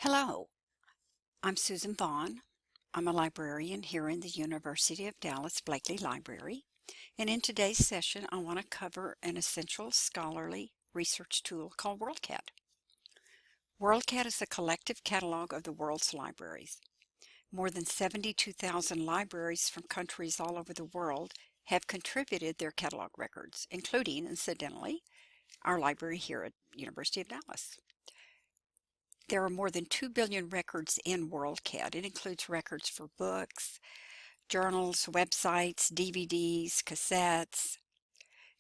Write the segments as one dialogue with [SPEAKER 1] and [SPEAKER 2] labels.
[SPEAKER 1] Hello, I'm Susan Vaughn. I'm a librarian here in the University of Dallas Blakely Library, and in today's session I want to cover an essential scholarly research tool called WorldCat. WorldCat is a collective catalog of the world's libraries. More than 72,000 libraries from countries all over the world have contributed their catalog records, including, incidentally, our library here at University of Dallas. There are more than 2 billion records in WorldCat. It includes records for books, journals, websites, DVDs, cassettes,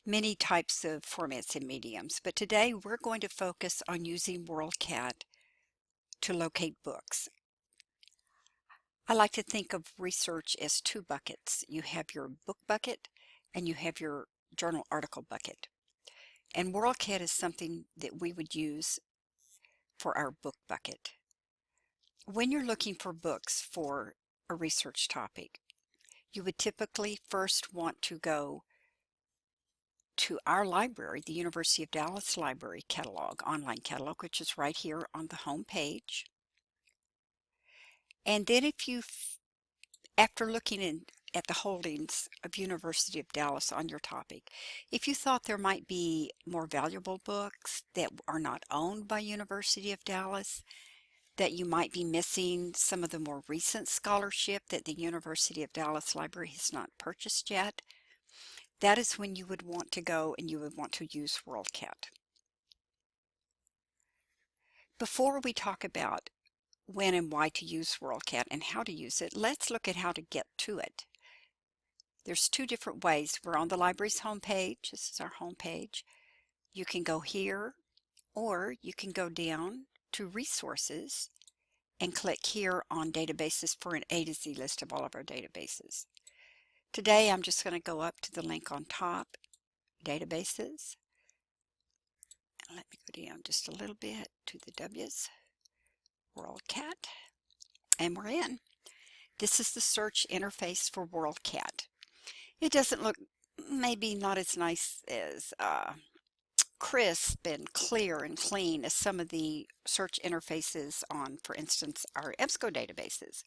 [SPEAKER 1] many types of formats and mediums. But today we're going to focus on using WorldCat to locate books. I like to think of research as two buckets. You have your book bucket and you have your journal article bucket. And WorldCat is something that we would use for our book bucket. When you're looking for books for a research topic, you would typically first want to go to our library, the University of Dallas Library catalog, online catalog, which is right here on the home page. And then after looking at the holdings of University of Dallas on your topic, if you thought there might be more valuable books that are not owned by University of Dallas, that you might be missing some of the more recent scholarship that the University of Dallas Library has not purchased yet, that is when you would want to go and you would want to use WorldCat. Before we talk about when and why to use WorldCat and how to use it, let's look at how to get to it. There's two different ways. We're on the library's homepage. This is our homepage. You can go here, or you can go down to Resources and click here on Databases for an A to Z list of all of our databases. Today I'm just going to go up to the link on top, Databases. Let me go down just a little bit to the W's, WorldCat, and we're in. This is the search interface for WorldCat. It doesn't look maybe not as nice as crisp and clear and clean as some of the search interfaces on, for instance, our EBSCO databases.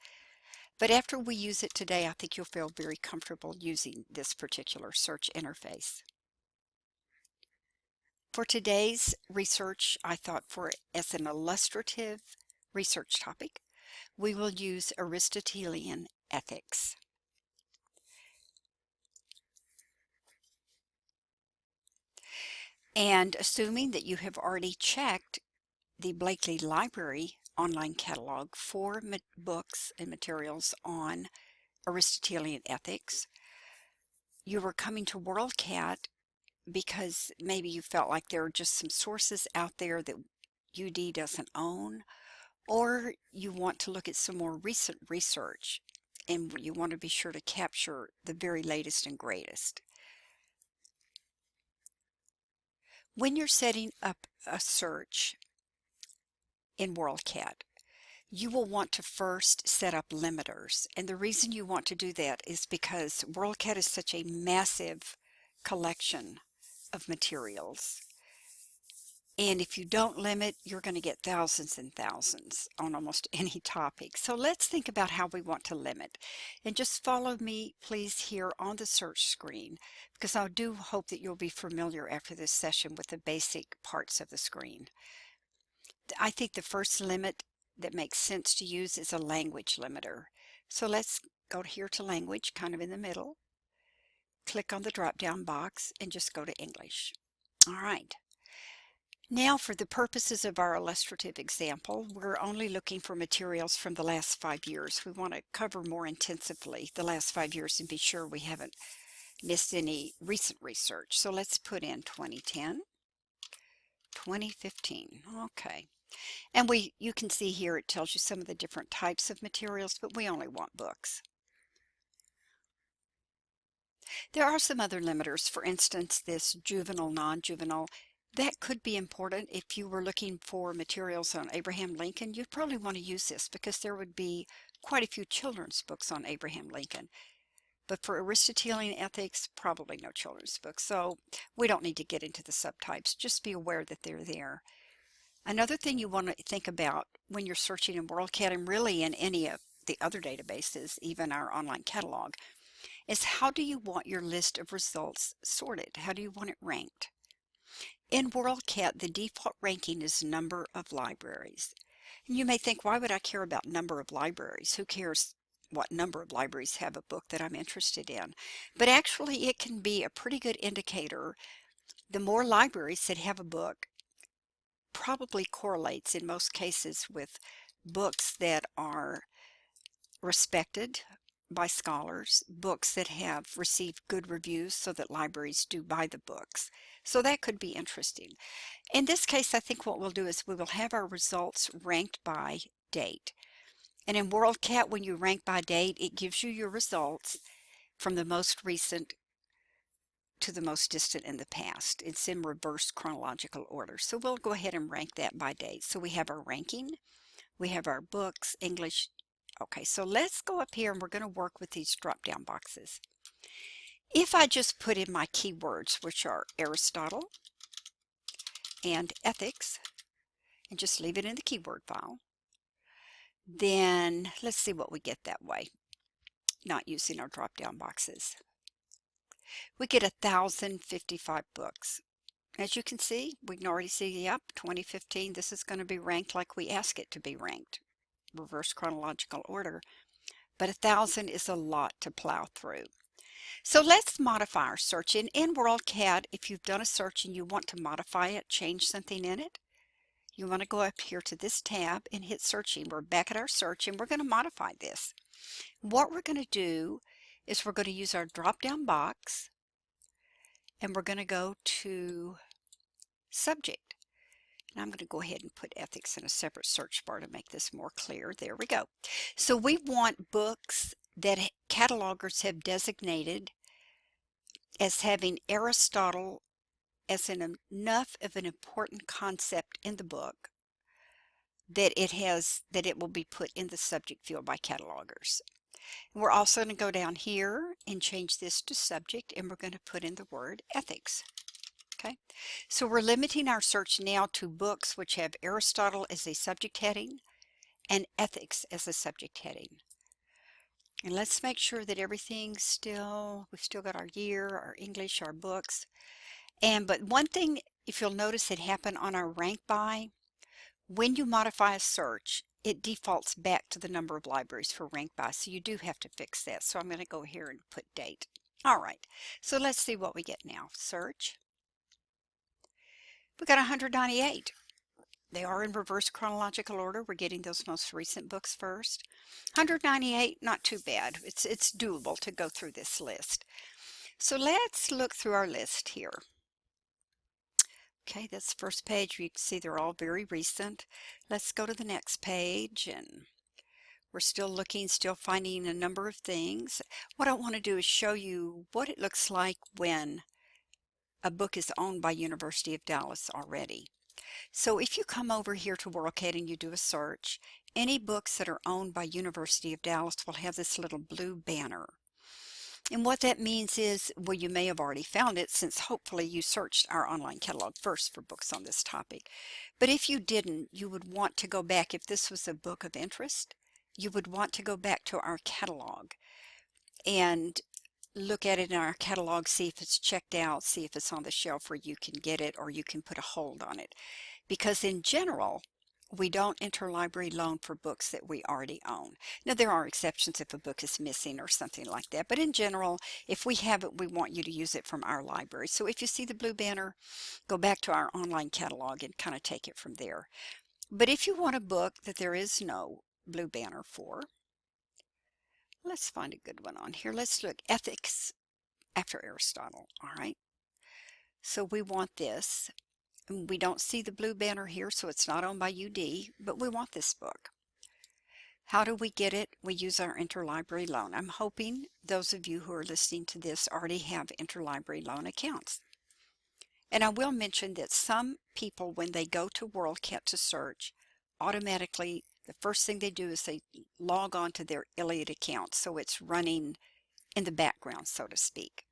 [SPEAKER 1] But after we use it today, I think you'll feel very comfortable using this particular search interface. For today's research, I thought as an illustrative research topic, we will use Aristotelian ethics. And assuming that you have already checked the Blakely Library online catalog for books and materials on Aristotelian ethics, you were coming to WorldCat because maybe you felt like there are just some sources out there that UD doesn't own, or you want to look at some more recent research and you want to be sure to capture the very latest and greatest. When you're setting up a search in WorldCat, you will want to first set up limiters. And the reason you want to do that is because WorldCat is such a massive collection of materials. And if you don't limit, you're going to get thousands and thousands on almost any topic. So let's think about how we want to limit. And just follow me, please, here on the search screen, because I do hope that you'll be familiar after this session with the basic parts of the screen. I think the first limit that makes sense to use is a language limiter. So let's go here to language, kind of in the middle. Click on the drop-down box and just go to English. All right. Now, for the purposes of our illustrative example, we're only looking for materials from the last 5 years. We want to cover more intensively the last 5 years and be sure we haven't missed any recent research. So let's put in 2010, 2015. Okay. And you can see here it tells you some of the different types of materials, but we only want books. There are some other limiters. For instance, this juvenile, non-juvenile. That could be important if you were looking for materials on Abraham Lincoln. You'd probably want to use this because there would be quite a few children's books on Abraham Lincoln. But for Aristotelian ethics, probably no children's books. So we don't need to get into the subtypes. Just be aware that they're there. Another thing you want to think about when you're searching in WorldCat and really in any of the other databases, even our online catalog, is how do you want your list of results sorted? How do you want it ranked? In WorldCat, the default ranking is number of libraries. And you may think, why would I care about number of libraries? Who cares what number of libraries have a book that I'm interested in? But actually, it can be a pretty good indicator. The more libraries that have a book probably correlates in most cases with books that are respected by scholars, books that have received good reviews so that libraries do buy the books. So that could be interesting. In this case, I think what we'll do is we will have our results ranked by date. And in WorldCat, when you rank by date, it gives you your results from the most recent to the most distant in the past. It's in reverse chronological order. So we'll go ahead and rank that by date. So we have our ranking, we have our books, English. Okay, so let's go up here and we're going to work with these drop-down boxes. If I just put in my keywords, which are Aristotle and ethics, and just leave it in the keyword file, then let's see what we get that way, not using our drop-down boxes. We get 1,055 books. As you can see, we can already see, yep, 2015, this is going to be ranked like we ask it to be ranked, reverse chronological order. But 1,000 is a lot to plow through. So let's modify our search. In WorldCat, if you've done a search and you want to modify it, change something in it, you want to go up here to this tab and hit searching. We're back at our search and we're going to modify this. What we're going to do is we're going to use our drop-down box and we're going to go to subject. And I'm going to go ahead and put ethics in a separate search bar to make this more clear. There we go. So we want books that catalogers have designated as having Aristotle as enough of an important concept in the book that it will be put in the subject field by catalogers. We're also going to go down here and change this to subject, and we're going to put in the word ethics. Okay, so we're limiting our search now to books which have Aristotle as a subject heading and ethics as a subject heading. And let's make sure that we've still got our year, our English, our books. But one thing, if you'll notice, it happened on our rank by, when you modify a search, it defaults back to the number of libraries for rank by. So you do have to fix that. So I'm going to go here and put date. All right, so let's see what we get now. Search. We got 198. They are in reverse chronological order. We're getting those most recent books first. 198, not too bad. It's doable to go through this list. So let's look through our list here. Okay, that's the first page. You can see they're all very recent. Let's go to the next page, and we're still looking, still finding a number of things. What I want to do is show you what it looks like when a book is owned by University of Dallas already. So if you come over here to WorldCat and you do a search, any books that are owned by University of Dallas will have this little blue banner. And what that means is, well, you may have already found it since hopefully you searched our online catalog first for books on this topic. But if you didn't, you would want to go back. If this was a book of interest, you would want to go back to our catalog and look at it in our catalog, see if it's checked out, see if it's on the shelf where you can get it or you can put a hold on it. Because in general, we don't interlibrary loan for books that we already own. Now, there are exceptions if a book is missing or something like that, but in general, if we have it, we want you to use it from our library. So if you see the blue banner, go back to our online catalog and kind of take it from there. But if you want a book that there is no blue banner for, let's find a good one on here. Let's look ethics after Aristotle. All right. So we want this. We don't see the blue banner here, so it's not owned by UD, but we want this book. How do we get it? We use our interlibrary loan. I'm hoping those of you who are listening to this already have interlibrary loan accounts. And I will mention that some people, when they go to WorldCat to search, automatically, the first thing they do is they log on to their Iliad account, so it's running in the background, so to speak.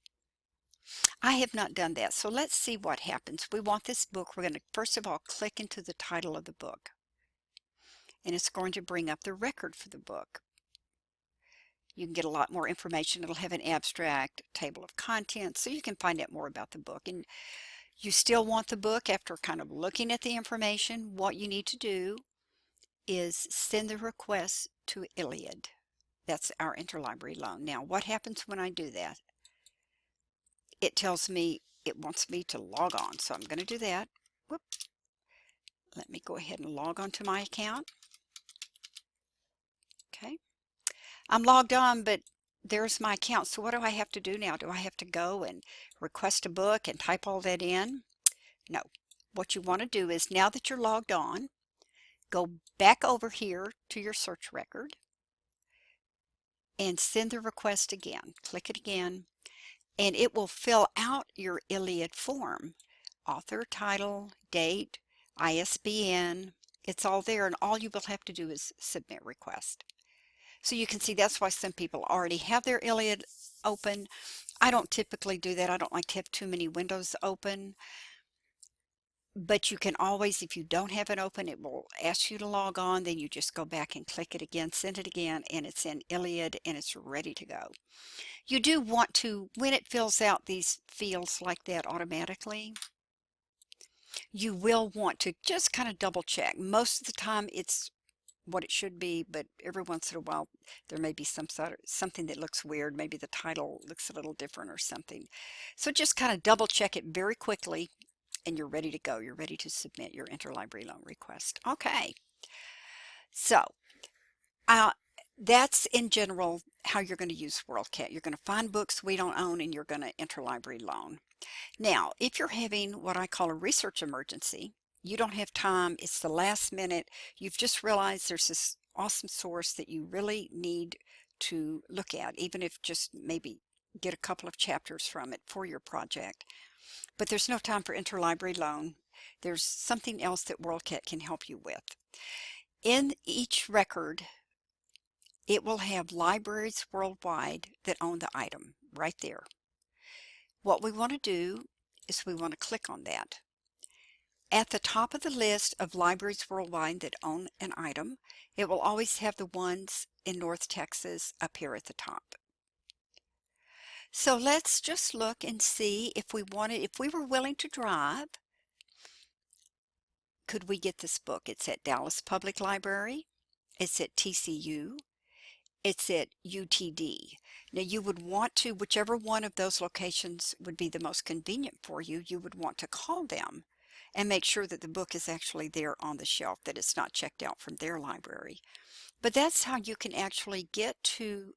[SPEAKER 1] I have not done that. So let's see what happens. We want this book. We're going to first of all click into the title of the book, and it's going to bring up the record for the book. You can get a lot more information. It'll have an abstract, table of contents, so you can find out more about the book. And you still want the book after kind of looking at the information. What you need to do is send the request to Iliad. That's our interlibrary loan. Now, what happens when I do that? It tells me it wants me to log on, so I'm going to do that. Whoop. Let me go ahead and log on to my account. Okay. I'm logged on, but there's my account. So what do I have to do now? Do I have to go and request a book and type all that in? No. What you want to do is, now that you're logged on, go back over here to your search record and send the request again. Click it again, and it will fill out your Iliad form. Author, title, date, ISBN. It's all there, and all you will have to do is submit request. So you can see that's why some people already have their Iliad open. I don't typically do that. I don't like to have too many windows open. But you can always, if you don't have it open, it will ask you to log on. Then you just go back and click it again, send it again, and it's in Iliad and it's ready to go. You do want to, when it fills out these fields like that automatically, you will want to just kind of double check. Most of the time it's what it should be, but every once in a while there may be something that looks weird. Maybe the title looks a little different or something. So just kind of double check it very quickly, and you're ready to go. You're ready to submit your interlibrary loan request. Okay, so that's in general how you're going to use WorldCat. You're going to find books we don't own, and you're going to interlibrary loan. Now, if you're having what I call a research emergency, you don't have time, it's the last minute, you've just realized there's this awesome source that you really need to look at, even if just maybe get a couple of chapters from it for your project. But there's no time for interlibrary loan. There's something else that WorldCat can help you with. In each record, it will have libraries worldwide that own the item right there. What we want to do is we want to click on that. At the top of the list of libraries worldwide that own an item, it will always have the ones in North Texas up here at the top. So let's just look and see if we were willing to drive, could we get this book? It's at Dallas Public Library, it's at TCU, it's at UTD. Now you would want to, whichever one of those locations would be the most convenient for you, you would want to call them and make sure that the book is actually there on the shelf, that it's not checked out from their library. But that's how you can actually get to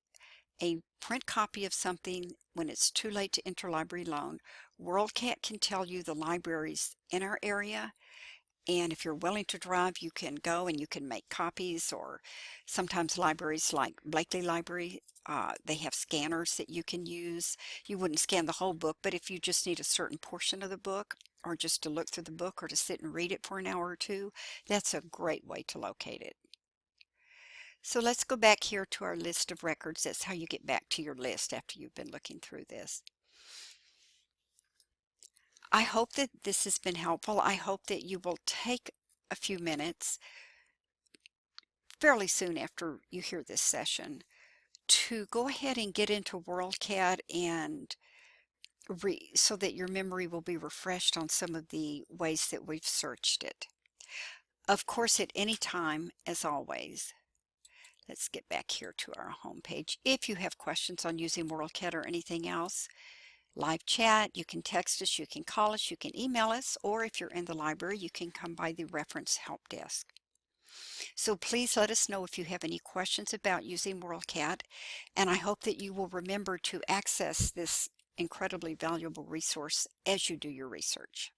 [SPEAKER 1] a print copy of something when it's too late to interlibrary loan. WorldCat can tell you the libraries in our area, and if you're willing to drive, you can go and you can make copies. Or sometimes libraries like Blakely Library, they have scanners that you can use. You wouldn't scan the whole book, but if you just need a certain portion of the book, or just to look through the book or to sit and read it for an hour or two, that's a great way to locate it. So let's go back here to our list of records. That's how you get back to your list after you've been looking through this. I hope that this has been helpful. I hope that you will take a few minutes fairly soon after you hear this session to go ahead and get into WorldCat and so that your memory will be refreshed on some of the ways that we've searched it. Of course, at any time, as always, let's get back here to our home page. If you have questions on using WorldCat or anything else, live chat, you can text us, you can call us, you can email us, or if you're in the library, you can come by the reference help desk. So please let us know if you have any questions about using WorldCat, and I hope that you will remember to access this incredibly valuable resource as you do your research.